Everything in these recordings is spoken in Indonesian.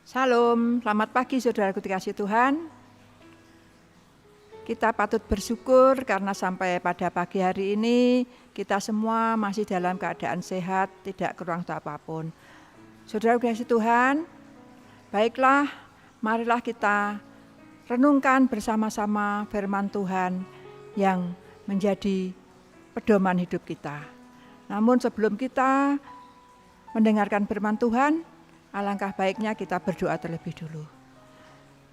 Salam, selamat pagi saudaraku dikasih Tuhan. Kita patut bersyukur karena sampai pada pagi hari ini kita semua masih dalam keadaan sehat, tidak kurang apapun. Saudaraku dikasih Tuhan, baiklah, marilah kita renungkan bersama-sama firman Tuhan yang menjadi pedoman hidup kita. Namun sebelum kita mendengarkan firman Tuhan, alangkah baiknya kita berdoa terlebih dulu.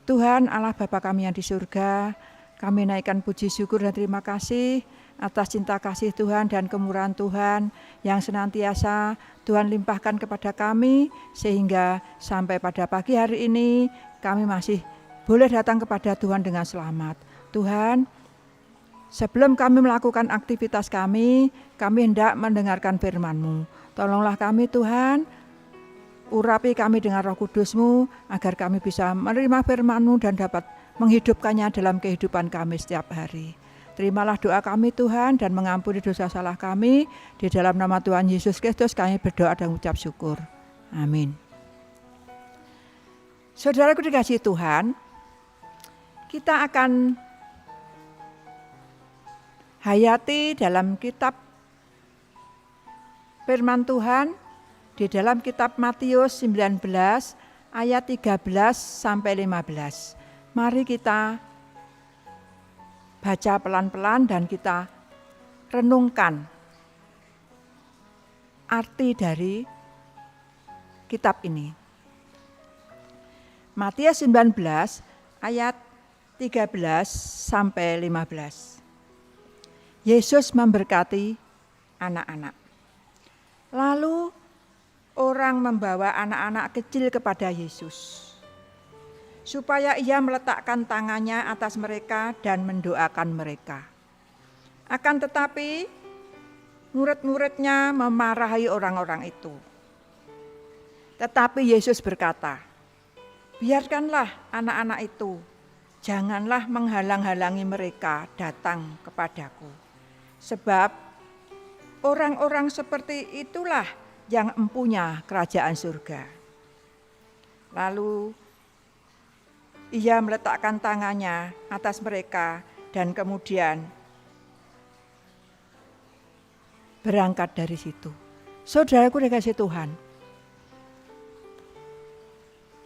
Tuhan Allah Bapa kami yang di surga, kami naikkan puji syukur dan terima kasih atas cinta kasih Tuhan dan kemurahan Tuhan yang senantiasa Tuhan limpahkan kepada kami, sehingga sampai pada pagi hari ini kami masih boleh datang kepada Tuhan dengan selamat. Tuhan, sebelum kami melakukan aktivitas kami hendak mendengarkan firman-Mu. Tolonglah kami Tuhan, urapi kami dengan Roh Kudus-Mu agar kami bisa menerima firman-Mu dan dapat menghidupkannya dalam kehidupan kami setiap hari. Terimalah doa kami Tuhan dan mengampuni dosa salah kami. Di dalam nama Tuhan Yesus Kristus kami berdoa dan mengucap syukur. Amin. Saudaraku dikasihi Tuhan, kita akan hayati dalam kitab firman Tuhan di dalam kitab Matius 19 ayat 13 sampai 15. Mari kita baca pelan-pelan dan kita renungkan arti dari kitab ini. Matius 19 ayat 13 sampai 15. Yesus memberkati anak-anak. Lalu orang membawa anak-anak kecil kepada Yesus, supaya ia meletakkan tangannya atas mereka dan mendoakan mereka. Akan tetapi murid-muridnya memarahi orang-orang itu. Tetapi Yesus berkata, "Biarkanlah anak-anak itu, janganlah menghalang-halangi mereka datang kepadaku. Sebab orang-orang seperti itulah yang empunya kerajaan surga." Lalu ia meletakkan tangannya atas mereka dan kemudian berangkat dari situ. Saudaraku dikasihi Tuhan,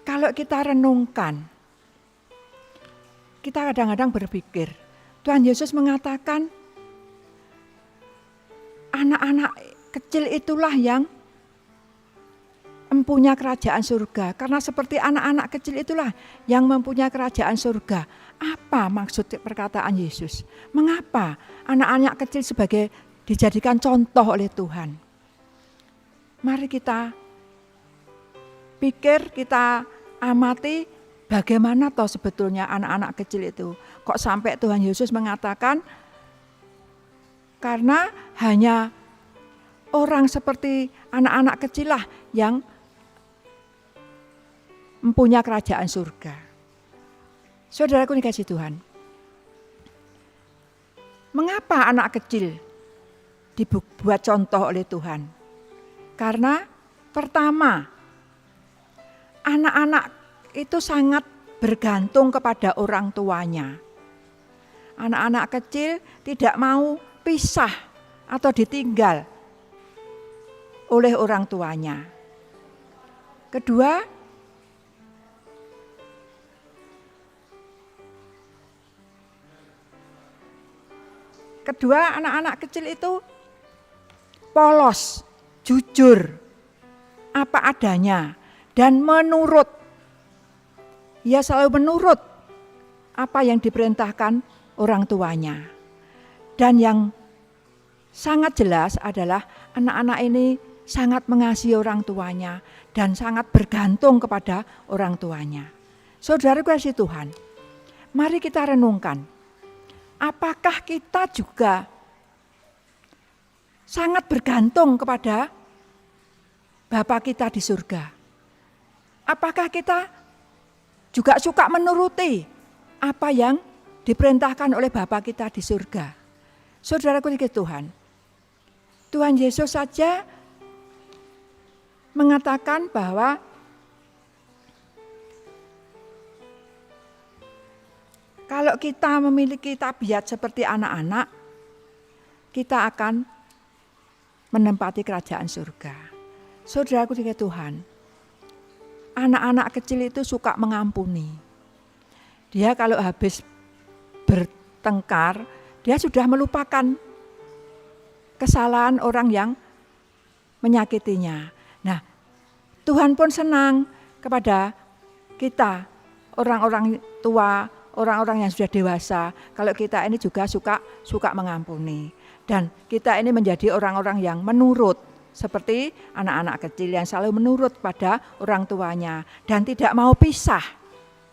kalau kita renungkan, kita kadang-kadang berpikir, Tuhan Yesus mengatakan anak-anak kecil itulah yang mempunyai kerajaan surga. Karena seperti anak-anak kecil itulah yang mempunyai kerajaan surga. Apa maksud perkataan Yesus? Mengapa anak-anak kecil sebagai dijadikan contoh oleh Tuhan? Mari kita pikir, kita amati bagaimana toh sebetulnya anak-anak kecil itu. Kok sampai Tuhan Yesus mengatakan karena hanya orang seperti anak-anak kecil lah yang mempunyai kerajaan surga. Saudaraku dikasihi Tuhan, mengapa anak kecil dibuat contoh oleh Tuhan? Karena pertama, anak-anak itu sangat bergantung kepada orang tuanya. Anak-anak kecil tidak mau pisah atau ditinggal oleh orang tuanya. Kedua, anak-anak kecil itu polos, jujur, apa adanya, dan menurut. Ia selalu menurut apa yang diperintahkan orang tuanya. Dan yang sangat jelas adalah anak-anak ini sangat mengasihi orang tuanya dan sangat bergantung kepada orang tuanya. Saudaraku kasih Tuhan, mari kita renungkan. Apakah kita juga sangat bergantung kepada Bapa kita di surga? Apakah kita juga suka menuruti apa yang diperintahkan oleh Bapa kita di surga? Saudaraku dikasihi Tuhan, Tuhan Yesus saja mengatakan bahwa Kalau kita memiliki tabiat seperti anak-anak, kita akan menempati kerajaan surga. Saudaraku di Tuhan, anak-anak kecil itu suka mengampuni. Dia kalau habis bertengkar, dia sudah melupakan kesalahan orang yang menyakitinya. Nah, Tuhan pun senang kepada kita, orang-orang tua, orang-orang yang sudah dewasa, kalau kita ini juga suka mengampuni. Dan kita ini menjadi orang-orang yang menurut, seperti anak-anak kecil yang selalu menurut pada orang tuanya dan tidak mau pisah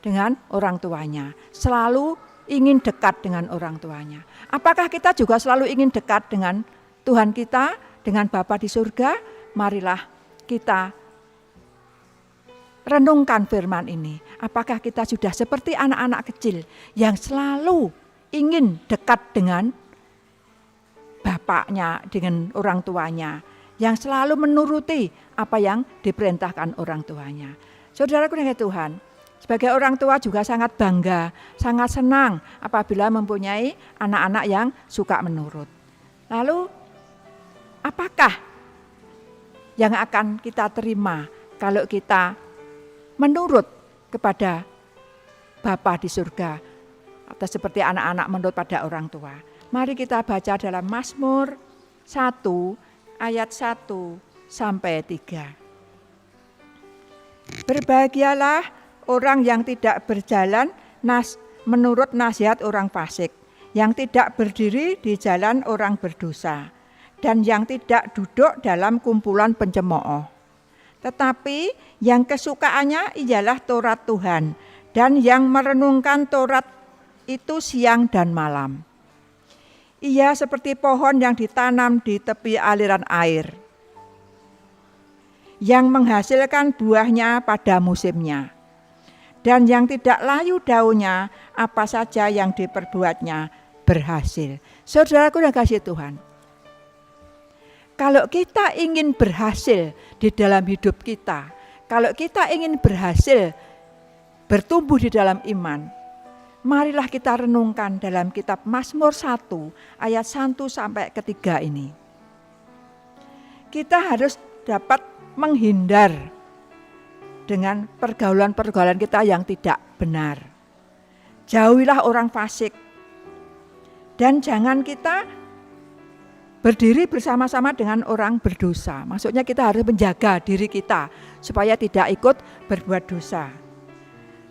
dengan orang tuanya, selalu ingin dekat dengan orang tuanya. Apakah kita juga selalu ingin dekat dengan Tuhan kita, dengan Bapa di surga? Marilah kita renungkan firman ini. Apakah kita sudah seperti anak-anak kecil yang selalu ingin dekat dengan bapaknya, dengan orang tuanya, yang selalu menuruti apa yang diperintahkan orang tuanya. Saudaraku dengan Tuhan, sebagai orang tua juga sangat bangga, sangat senang apabila mempunyai anak-anak yang suka menurut. Lalu, apakah yang akan kita terima kalau kita menurut kepada Bapa di surga, atau seperti anak-anak menurut pada orang tua? Mari kita baca dalam Mazmur 1 ayat 1 sampai 3. Berbahagialah orang yang tidak berjalan menurut nasihat orang fasik, yang tidak berdiri di jalan orang berdosa, dan yang tidak duduk dalam kumpulan pencemooh. Tetapi yang kesukaannya ialah Taurat Tuhan, dan yang merenungkan Taurat itu siang dan malam. Ia seperti pohon yang ditanam di tepi aliran air, yang menghasilkan buahnya pada musimnya, dan yang tidak layu daunnya, apa saja yang diperbuatnya berhasil. Saudaraku yang kasih Tuhan, kalau kita ingin berhasil di dalam hidup kita, kalau kita ingin berhasil bertumbuh di dalam iman, marilah kita renungkan dalam kitab Mazmur 1 ayat 1 sampai 3 ini. Kita harus dapat menghindar dengan pergaulan-pergaulan kita yang tidak benar. Jauhilah orang fasik, dan jangan kita berdiri bersama-sama dengan orang berdosa. Maksudnya kita harus menjaga diri kita supaya tidak ikut berbuat dosa.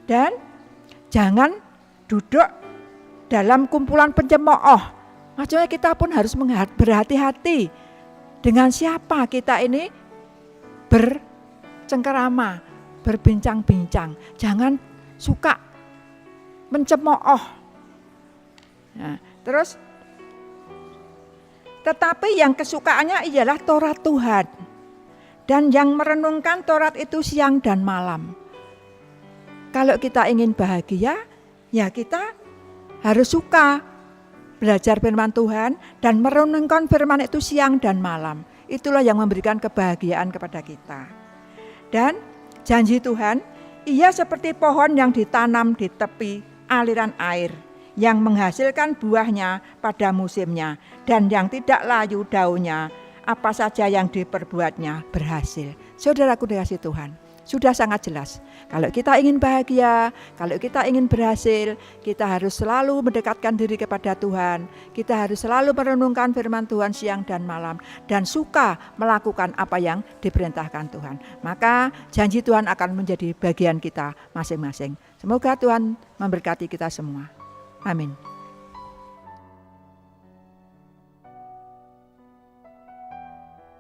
Dan jangan duduk dalam kumpulan pencemooh. Maksudnya kita pun harus berhati-hati dengan siapa kita ini bercengkerama, berbincang-bincang. Jangan suka mencemooh. Nah, terus tetapi yang kesukaannya ialah Taurat Tuhan, dan yang merenungkan Taurat itu siang dan malam. Kalau kita ingin bahagia, ya kita harus suka belajar firman Tuhan dan merenungkan firman itu siang dan malam. Itulah yang memberikan kebahagiaan kepada kita. Dan janji Tuhan, ia seperti pohon yang ditanam di tepi aliran air, yang menghasilkan buahnya pada musimnya, dan yang tidak layu daunnya, apa saja yang diperbuatnya berhasil. Saudaraku dikasih Tuhan, sudah sangat jelas. Kalau kita ingin bahagia, kalau kita ingin berhasil, kita harus selalu mendekatkan diri kepada Tuhan. Kita harus selalu merenungkan firman Tuhan siang dan malam, dan suka melakukan apa yang diperintahkan Tuhan. Maka janji Tuhan akan menjadi bagian kita masing-masing. Semoga Tuhan memberkati kita semua. Amin.